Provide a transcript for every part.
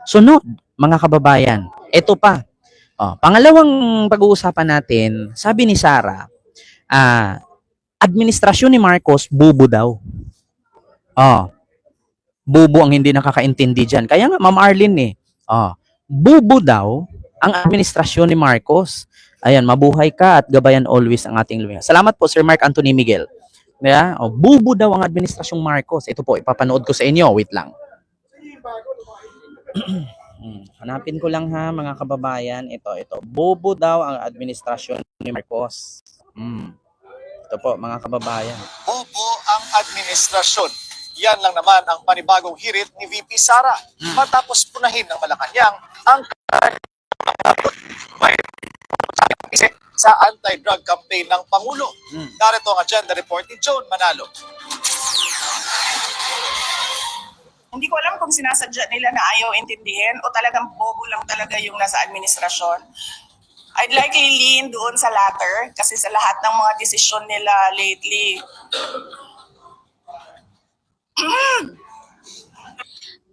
Sunod, mga kababayan, ito pa. Pangalawang pag-uusapan natin, sabi ni Sara, ah, administrasyon ni Marcos, bubo daw. Oh, bubo ang hindi nakakaintindi dyan. Kaya nga, Ma'am Arlene bubo daw ang administrasyon ni Marcos. Ayan, mabuhay ka at gabayan always ang ating lumikha. Salamat po, Sir Mark Anthony Miguel. Yeah? Bubo daw ang administrasyong Marcos. Ito po, ipapanood ko sa inyo. Wait lang. Hanapin ko lang ha, mga kababayan. Ito. Bobo daw ang administrasyon ni Marcos. Ito po, mga kababayan. Bobo ang administrasyon. Yan lang naman ang panibagong hirit ni VP Sara. Matapos punahin ng Malacanang ang sa anti-drug campaign ng Pangulo. Narito ang agenda report ni Joan Manalo. Hindi ko alam kung sinasadya nila na ayaw intindihin o talagang bobo lang talaga yung nasa administrasyon. I'd likely lean doon sa latter kasi sa lahat ng mga desisyon nila lately,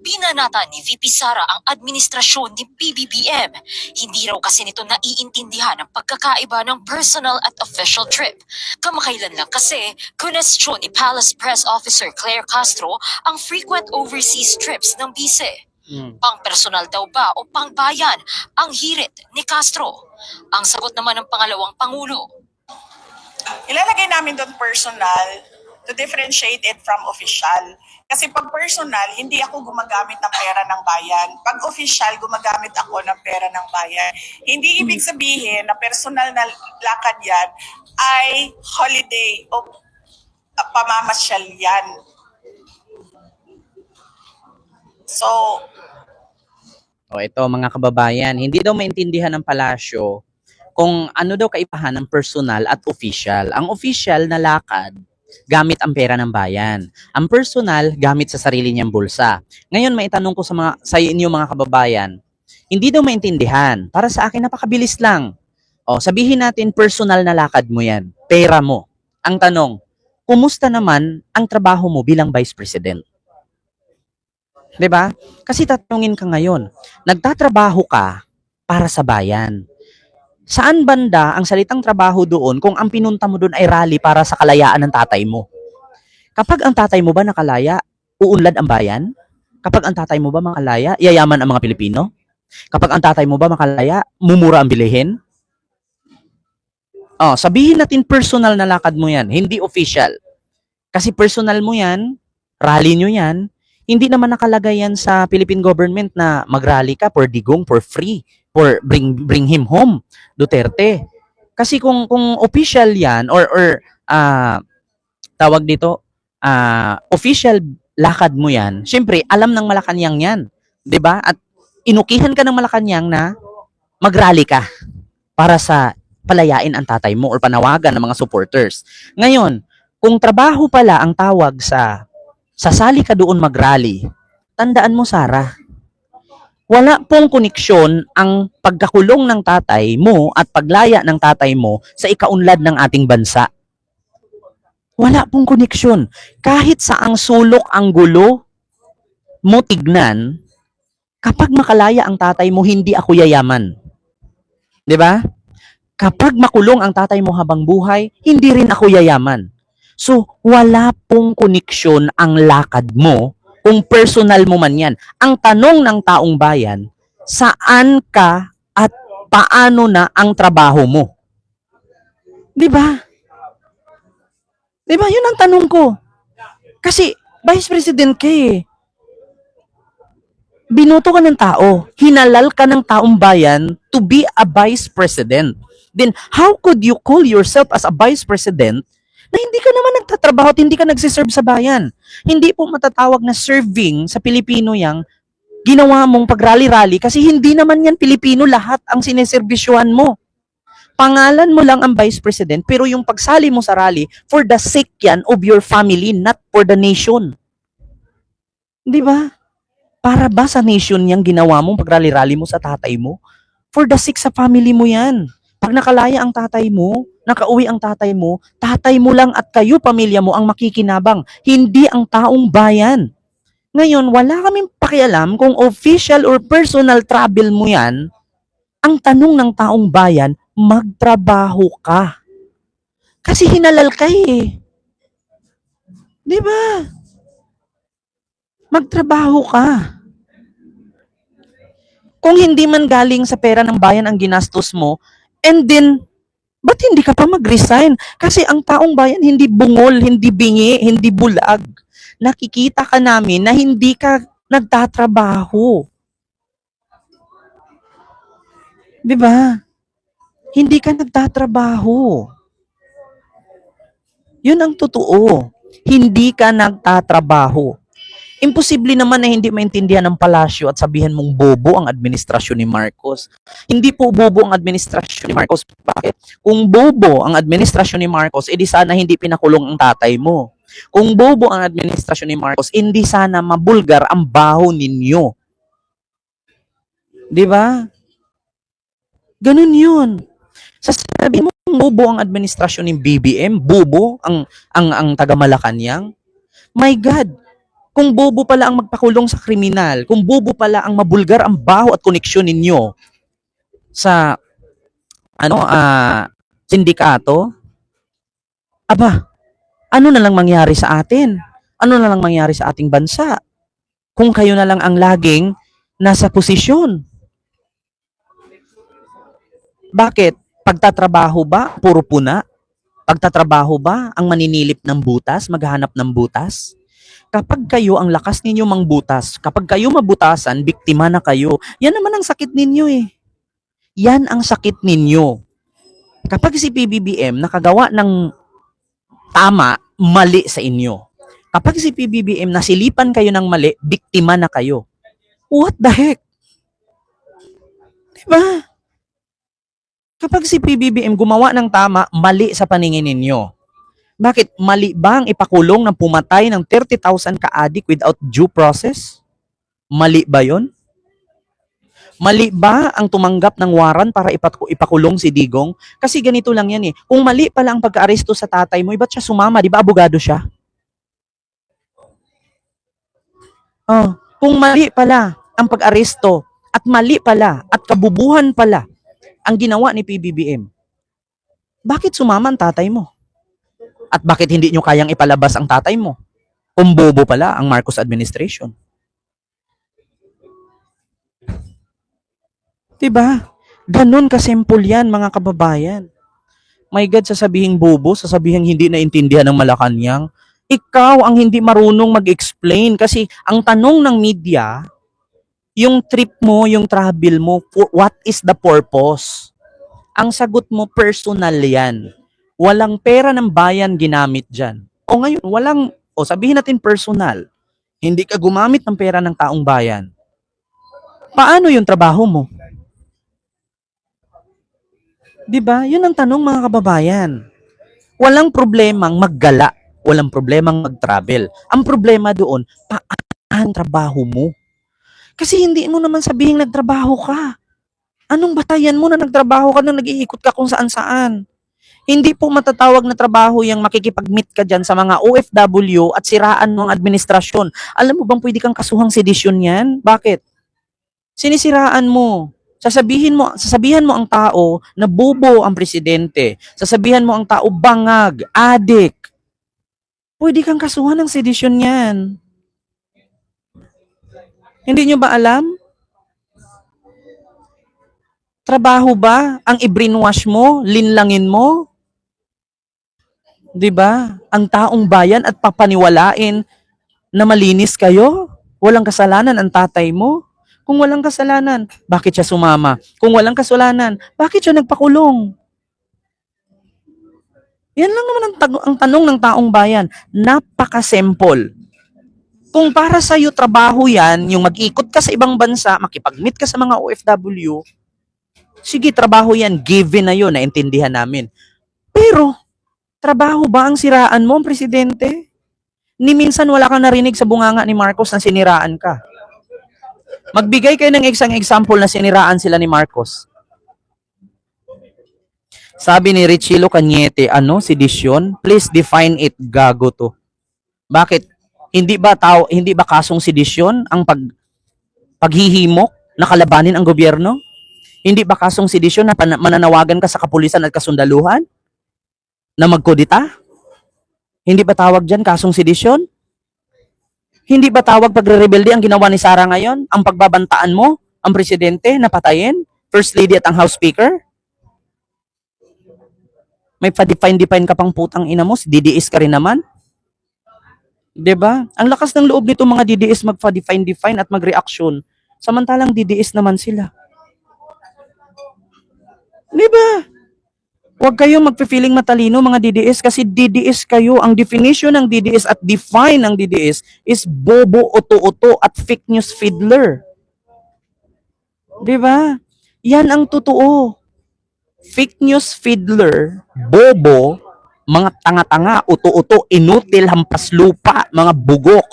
Binanata ni VP Sara ang administrasyon ni PBBM. Hindi raw kasi nito naiintindihan ang pagkakaiba ng personal at official trip. Kamakailan lang kasi, kunestyon ni Palace Press Officer Claire Castro ang frequent overseas trips ng bise. Pang-personal daw ba o pang-bayan ang hirit ni Castro? Ang sagot naman ng pangalawang Pangulo. ilalagay namin doon personal to differentiate it from official. Kasi pag personal, hindi ako gumagamit ng pera ng bayan. Pag official, gumagamit ako ng pera ng bayan. Hindi ibig sabihin na personal na lakad yan ay holiday o pamamasyal yan. So, Ito mga kababayan, hindi daw maintindihan ng palasyo kung ano daw kaibahan ng personal at official. Ang official na lakad, gamit ang pera ng bayan. Ang personal, gamit sa sarili niyang bulsa. Ngayon, maitanong ko sa inyo mga kababayan, hindi daw maintindihan. Para sa akin, napakabilis lang. Sabihin natin, personal na lakad mo yan. Pera mo. Ang tanong, kumusta naman ang trabaho mo bilang Vice President? 'Di ba? Kasi tatanungin ka ngayon, nagtatrabaho ka para sa bayan. Saan banda ang salitang trabaho doon kung ang pinunta mo doon ay rally para sa kalayaan ng tatay mo? Kapag ang tatay mo ba nakalaya, uunlad ang bayan? Kapag ang tatay mo ba makalaya, yayaman ang mga Pilipino? Kapag ang tatay mo ba makalaya, mumura ang bilihin? Sabihin natin personal na lakad mo yan, hindi official. Kasi personal mo yan, rally nyo yan, hindi naman nakalagay yan sa Philippine government na mag-rally ka for digong, for free, for bring him home, Duterte. Kasi kung official yan or tawag dito, official lakad mo yan, syempre alam ng Malacanang yan, 'di ba? At inukihan ka ng Malacanang na mag-rally ka para sa palayain ang tatay mo or panawagan ng mga supporters. Ngayon, kung trabaho pala ang tawag sa sasali ka doon mag-rally, tandaan mo, Sara, wala pong koneksyon ang pagkakulong ng tatay mo at paglaya ng tatay mo sa ikaunlad ng ating bansa. Wala pong koneksyon. Kahit saang sulok ang gulo mo tignan, kapag makalaya ang tatay mo, hindi ako yayaman. 'Di ba? Kapag makulong ang tatay mo habang buhay, hindi rin ako yayaman. So, wala pong koneksyon ang lakad mo kung personal mo man yan. Ang tanong ng taong bayan, saan ka at paano na ang trabaho mo? 'Di ba? 'Di ba? Yun ang tanong ko. Kasi, Vice President ka eh. Binoto ka ng tao. Hinalal ka ng taong bayan to be a Vice President. Then, how could you call yourself as a Vice President na hindi ka naman nagtatrabaho at hindi ka nagsiserve sa bayan? Hindi po matatawag na serving sa Pilipino yang ginawa mong pag-rally-rally kasi hindi naman yan Pilipino lahat ang sineservisyohan mo. Pangalan mo lang ang Vice President pero yung pagsali mo sa rally for the sake yan of your family, not for the nation. Di ba? Para ba sa nation yang ginawa mong pag-rally-rally mo sa tatay mo? For the sake sa family mo yan. Pag nakalaya ang tatay mo, nakauwi ang tatay mo lang at kayo, pamilya mo, ang makikinabang. Hindi ang taong bayan. Ngayon, wala kaming pakialam kung official or personal travel mo yan. Ang tanong ng taong bayan, magtrabaho ka. Kasi hinalal ka eh. Di ba? Magtrabaho ka. Kung hindi man galing sa pera ng bayan ang ginastos mo, and then, ba't hindi ka pa mag-resign? Kasi ang taong bayan hindi bungol, hindi bingi, hindi bulag. Nakikita ka namin na hindi ka nagtatrabaho. Di ba? Hindi ka nagtatrabaho. Yun ang totoo. Hindi ka nagtatrabaho. Imposible naman na hindi maintindihan ng palasyo at sabihin mong bobo ang administrasyon ni Marcos. Hindi po bobo ang administrasyon ni Marcos. Bakit? Kung bobo ang administrasyon ni Marcos, edi sana hindi pinakulong ang tatay mo. Kung bobo ang administrasyon ni Marcos, hindi sana mabulgar ang baho ninyo. Di ba? Ganun yun. Sasabihin mo bobo ang administrasyon ng BBM, bobo ang taga Malacanang. My God, kung bobo pala ang magpakulong sa kriminal, kung bobo pala ang mabulgar ang baho at koneksyon ninyo sa sindikato, aba, ano na lang mangyari sa atin? Ano na lang mangyari sa ating bansa? Kung kayo na lang ang laging nasa posisyon. Bakit? Pagtatrabaho ba, puro puna? Pagtatrabaho ba, ang maninilip ng butas, maghahanap ng butas? Kapag kayo, ang lakas ninyo mangbutas, kapag kayo mabutasan, biktima na kayo. Yan naman ang sakit ninyo eh. Yan ang sakit ninyo. Kapag si PBBM nakagawa ng tama, mali sa inyo. Kapag si PBBM nasilipan kayo ng mali, biktima na kayo. What the heck? Diba? Kapag si PBBM gumawa ng tama, mali sa paningin ninyo. Bakit? Mali ba ang ipakulong ng pumatay ng 30,000 ka-adik without due process? Mali ba yon? Mali ba ang tumanggap ng waran para ipakulong si Digong? Kasi ganito lang yan eh. Kung mali pala ang pagka-aresto sa tatay mo, ba't siya sumama? Di ba abogado siya? Oh, kung mali pala ang pag-aresto at mali pala at kabubuhan pala ang ginawa ni PBBM, bakit sumama ang tatay mo? At bakit hindi nyo kayang ipalabas ang tatay mo? Kung bobo pala ang Marcos administration. Diba? Ganun kasimple yan, mga kababayan. My God, sasabihin bobo, sasabihin hindi naintindihan ng Malacanang. Ikaw ang hindi marunong mag-explain kasi ang tanong ng media, yung trip mo, yung travel mo, what is the purpose? Ang sagot mo, personal yan. Walang pera ng bayan ginamit dyan. O ngayon, sabihin natin personal. Hindi ka gumamit ng pera ng taong bayan. Paano yung trabaho mo? Diba? Yun ang tanong, mga kababayan. Walang problemang maggala. Walang problemang mag-travel. Ang problema doon, paano trabaho mo? Kasi hindi mo naman sabihin nagtrabaho ka. Anong batayan mo na nagtrabaho ka na nag-iikot ka kung saan-saan? Hindi po matatawag na trabaho yung makikipag-meet ka dyan sa mga OFW at siraan mo ang administrasyon. Alam mo bang pwede kang kasuhang sedisyon yan? Bakit? Sinisiraan mo. Sasabihan mo ang tao na bobo ang presidente. Sasabihan mo ang tao bangag, adik. Pwede kang kasuhan ng sedisyon yan. Hindi nyo ba alam? Trabaho ba ang i-brainwash mo, linlangin mo? 'Di ba? Ang taong bayan at papaniwalain na malinis kayo? Walang kasalanan ang tatay mo? Kung walang kasalanan, bakit siya sumama? Kung walang kasalanan, bakit siya nagpakulong? Yan lang naman ang tanong ng taong bayan. Napaka-simple. Kung para sa iyo trabaho yan, yung mag-ikot ka sa ibang bansa, makipag-meet ka sa mga OFW, sige, trabaho yan, given na yun, naintindihan namin. Pero, trabaho ba ang siraan mo, presidente? Ni minsan wala kang narinig sa bunganga ni Marcos na siniraan ka. Magbigay kayo ng isang example na siniraan sila ni Marcos. Sabi ni Richilo Cañete, sedisyon? Please define it, gago to. Bakit? Hindi ba kasong sedisyon ang paghihimok na kalabanin ang gobyerno? Hindi ba kasong sedisyon na mananawagan ka sa kapulisan at kasundaluhan na magkudita? Hindi ba tawag diyan kasong sedisyon? Hindi ba tawag pagre-rebelde ang ginawa ni Sara ngayon? Ang pagbabantaan mo, ang presidente na patayin, first lady at ang house speaker? May pa-define ka pang putang ina mo, DDS ka rin naman. 'Di ba? Ang lakas ng loob nito mga DDS magpa-define at magreaksyon. Samantalang DDS naman sila. 'Di ba? Huwag kayong magpe-feeling matalino mga DDS kasi DDS kayo. Ang definition ng DDS at define ng DDS is bobo, uto-uto at fake news fiddler. 'Di ba? Yan ang totoo. Fake news fiddler, bobo, mga tanga-tanga, uto-uto, inutil, hampas lupa, mga bugok,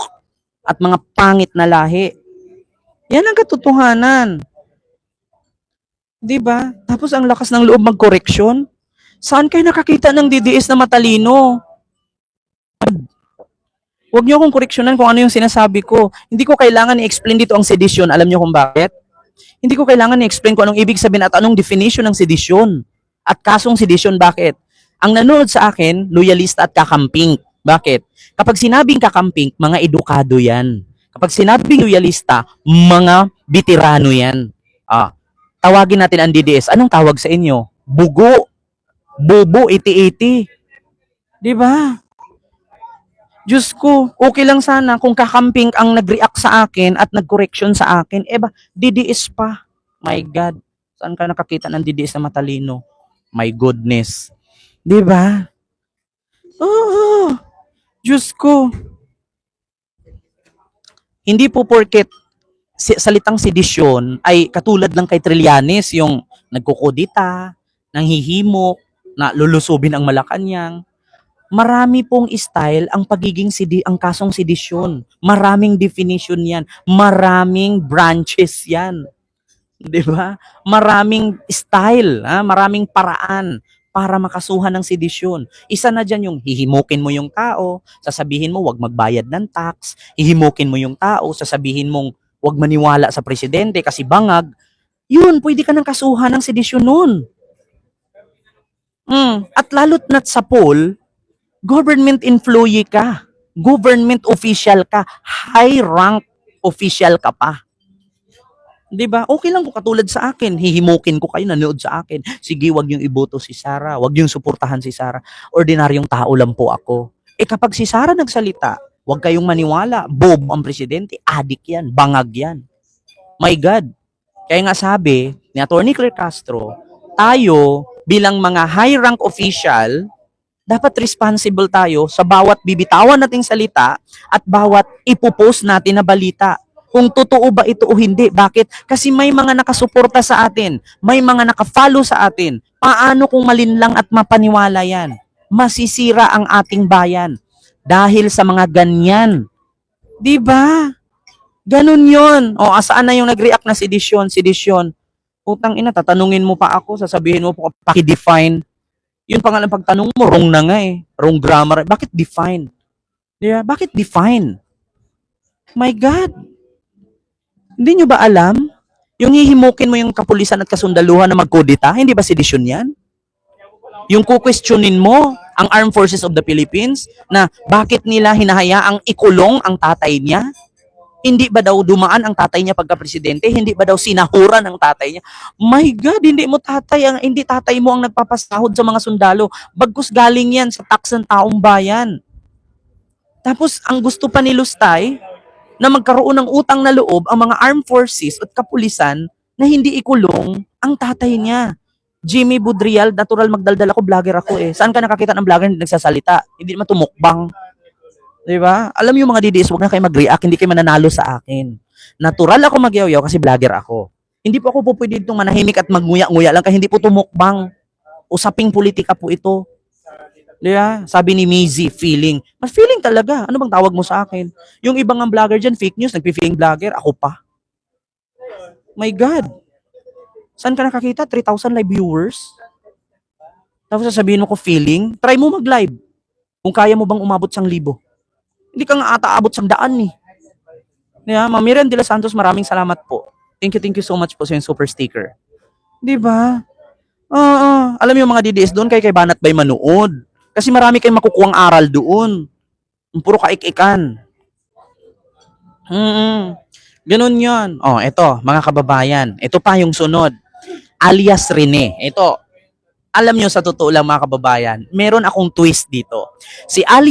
at mga pangit na lahi. Yan ang katotohanan. 'Di ba? Tapos ang lakas ng loob mag-correction. Saan kayo nakakita ng DDS na matalino? Huwag niyo akong koreksyonan kung ano yung sinasabi ko. Hindi ko kailangan i-explain dito ang sedisyon. Alam niyo kung bakit? Hindi ko kailangan i-explain kung anong ibig sabihin at anong definition ng sedisyon. At kasong sedisyon, bakit? Ang nanonood sa akin, loyalista at kakamping. Bakit? Kapag sinabing kakamping, mga edukado yan. Kapag sinabing loyalista, mga veterano yan. Tawagin natin ang DDS. Anong tawag sa inyo? Bugo. Bobo, iti-iti. Di ba? Diyos ko, okay lang sana kung kakamping ang nag-react sa akin at nag-correction sa akin. DDS pa. My God. Saan ka nakakita ng DDS na matalino? My goodness. Di ba? Oo. Diyos ko. Hindi po porket salitang sedisyon ay katulad lang kay Trillanes, yung nagkukudita, nanghihimok, na lulusubin ang Malacanang. Marami pong style ang ang kasong sedisyon. Maraming definition yan. Maraming branches yan. 'Di ba? Maraming style, maraming paraan para makasuhan ng sedisyon. Isa na diyan yung hihimukin mo yung tao, sasabihin mo wag magbayad ng tax, hihimukin mo yung tao, sasabihin mong wag maniwala sa presidente kasi bangag. Yun, pwede ka nang kasuhan ng sedisyon nun. At lalo't na't sa poll, government employee ka, government official ka, high rank official ka pa. 'Di ba? Okay lang kung katulad sa akin, hihimukin ko kayo nanood sa akin. Sige, wag niyo iboto si Sara, wag niyo suportahan si Sara. Ordinaryong tao lang po ako. Kapag si Sara nagsalita, wag kayong maniwala, bobo ang presidente, adik 'yan, bangag 'yan. My God. Kaya nga sabi ni Attorney Claire Castro, tayo bilang mga high rank official, dapat responsible tayo sa bawat bibitawan nating salita at bawat ipopost natin na balita. Kung totoo ba ito o hindi. Bakit? Kasi may mga nakasuporta sa atin, may mga nakafollow sa atin. Paano kung malinlang at mapaniwala yan? Masisira ang ating bayan dahil sa mga ganyan. 'Di ba? Ganun 'yon. O asaan na yung nag-react na sedisyon? Utang ina, tatanungin mo pa ako, sasabihin mo pa paki-define. Yun pa nga lang pagtanong mo, wrong na nga eh. Wrong grammar. Bakit define? Yeah, bakit define? My God. Hindi nyo ba alam? Yung hihimukin mo yung kapulisan at kasundaluhan na magkudita, hindi ba sedisyon yan? Yung kukwestiyonin mo ang Armed Forces of the Philippines na bakit nila hinahayaang ikulong ang tatay niya? Hindi ba daw dumaan ang tatay niya pagka-presidente? Hindi ba daw sinahuran ang tatay niya? My God, hindi tatay mo ang nagpapasahod sa mga sundalo. Bagkus galing yan sa tax ng taong bayan. Tapos, ang gusto pa ni Lustay, na magkaroon ng utang na loob ang mga armed forces at kapulisan na hindi ikulong ang tatay niya. Jimmy Budrial, natural magdaldal ako, vlogger ako eh. Saan ka nakakita ng vlogger hindi nagsasalita? Hindi naman tumukbang. Diba? Alam niyo mga DDS, huwag na kayo mag-react, hindi kayo mananalo sa akin. Natural ako magyaw-yaw kasi vlogger ako. Hindi po ako po pwede itong manahimik at magnguya-nguya lang kasi hindi po tumukbang. Usaping politika po ito. Diba? Sabi ni Mizi, feeling. Mas feeling talaga. Ano bang tawag mo sa akin? Yung ibang ang vlogger dyan, fake news, nagpi-feeling vlogger, ako pa. My God. Saan ka nakakita? 3,000 live viewers? Tapos sasabihin mo ko feeling? Try mo mag-live. Kung kaya mo bang umabot 1,000. Hindi ka nga ata abot sa daan eh. Yeah, Ma'am Miriam De Los Santos, maraming salamat po. Thank you so much po sa yung super sticker. Di ba? Oo. Alam mo yung mga DDS doon, kay Banat Bay manood. Kasi marami kayong makukuhang aral doon. Puro kaik-ikan. Ganun yun. Oh, eto, mga kababayan. Ito pa yung sunod. Alias Rene. Ito, alam nyo sa totoo lang mga kababayan, meron akong twist dito. Si alias